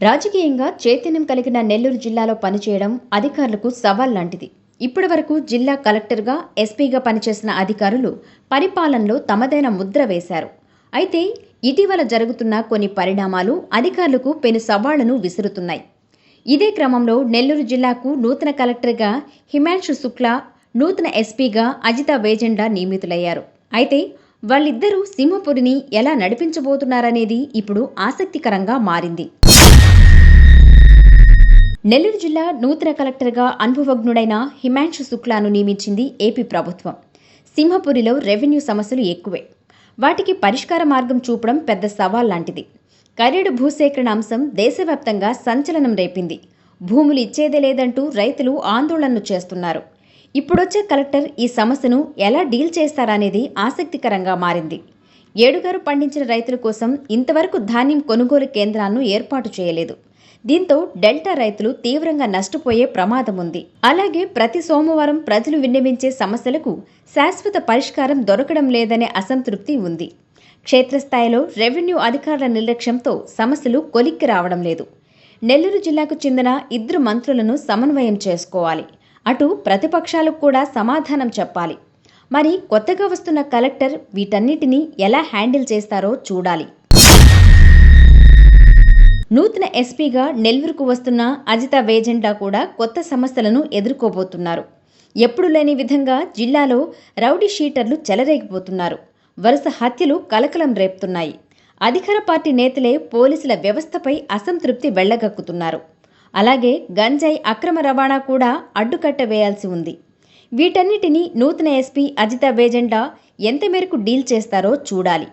రాజకీయంగా చైతన్యం కలిగిన నెల్లూరు జిల్లాలో పనిచేయడం అధికారులకు సవాల్ లాంటిది. ఇప్పటివరకు జిల్లా కలెక్టర్గా, ఎస్పీగా పనిచేసిన అధికారులు పరిపాలనలో తమదైన ముద్ర వేశారు. అయితే ఇటీవల జరుగుతున్న కొన్ని పరిణామాలు అధికారులకు పెను సవాళ్లను విసురుతున్నాయి. ఇదే క్రమంలో నెల్లూరు జిల్లాకు నూతన కలెక్టర్గా హిమాంశు శుక్లా, నూతన ఎస్పీగా అజితా వేజెండా నియమితులయ్యారు. అయితే వాళ్ళిద్దరూ సింహపురిని ఎలా నడిపించబోతున్నారనేది ఇప్పుడు ఆసక్తికరంగా మారింది. నెల్లూరు జిల్లా నూతన కలెక్టర్గా అనుభవజ్ఞుడైన హిమాంశు శుక్లాను నియమించింది ఏపీ ప్రభుత్వం. సింహపురిలో రెవెన్యూ సమస్యలు ఎక్కువే. వాటికి పరిష్కార మార్గం చూపడం పెద్ద సవాల్ లాంటిది. కరేడు భూసేకరణ అంశం దేశవ్యాప్తంగా సంచలనం రేపింది. భూములు ఇచ్చేదే లేదంటూ రైతులు ఆందోళనలు చేస్తున్నారు. ఇప్పుడొచ్చే కలెక్టర్ ఈ సమస్యను ఎలా డీల్ చేస్తారనేది ఆసక్తికరంగా మారింది. ఏడుగారు పండించిన రైతుల కోసం ఇంతవరకు ధాన్యం కొనుగోలు కేంద్రాలను ఏర్పాటు చేయలేదు. దీంతో డెల్టా రైతులు తీవ్రంగా నష్టపోయే ప్రమాదం ఉంది. అలాగే ప్రతి సోమవారం ప్రజలు విన్నవించే సమస్యలకు శాశ్వత పరిష్కారం దొరకడం లేదనే అసంతృప్తి ఉంది. క్షేత్రస్థాయిలో రెవెన్యూ అధికారుల నిర్లక్ష్యంతో సమస్యలు కొలిక్కి రావడం లేదు. నెల్లూరు జిల్లాకు చెందిన 2 మంత్రులను సమన్వయం చేసుకోవాలి. అటు ప్రతిపక్షాలకు కూడా సమాధానం చెప్పాలి. మరి కొత్తగా వస్తున్న కలెక్టర్ వీటన్నిటినీ ఎలా హ్యాండిల్ చేస్తారో చూడాలి. నూతన ఎస్పీగా నెల్లూరుకు వస్తున్న అజితా వేజెండా కూడా కొత్త సమస్యలను ఎదుర్కోబోతున్నారు. ఎప్పుడు లేని విధంగా జిల్లాలో రౌడీ షీటర్లు చెలరేగిపోతున్నారు. వరుస హత్యలు కలకలం రేపుతున్నాయి. అధికార పార్టీ నేతలే పోలీసుల వ్యవస్థపై అసంతృప్తి వెళ్లగక్కుతున్నారు. అలాగే గంజాయి అక్రమ రవాణా కూడా అడ్డుకట్ట వేయాల్సి ఉంది. వీటన్నిటినీ నూతన ఎస్పీ అజితా వేజెండా ఎంత మేరకు డీల్ చేస్తారో చూడాలి.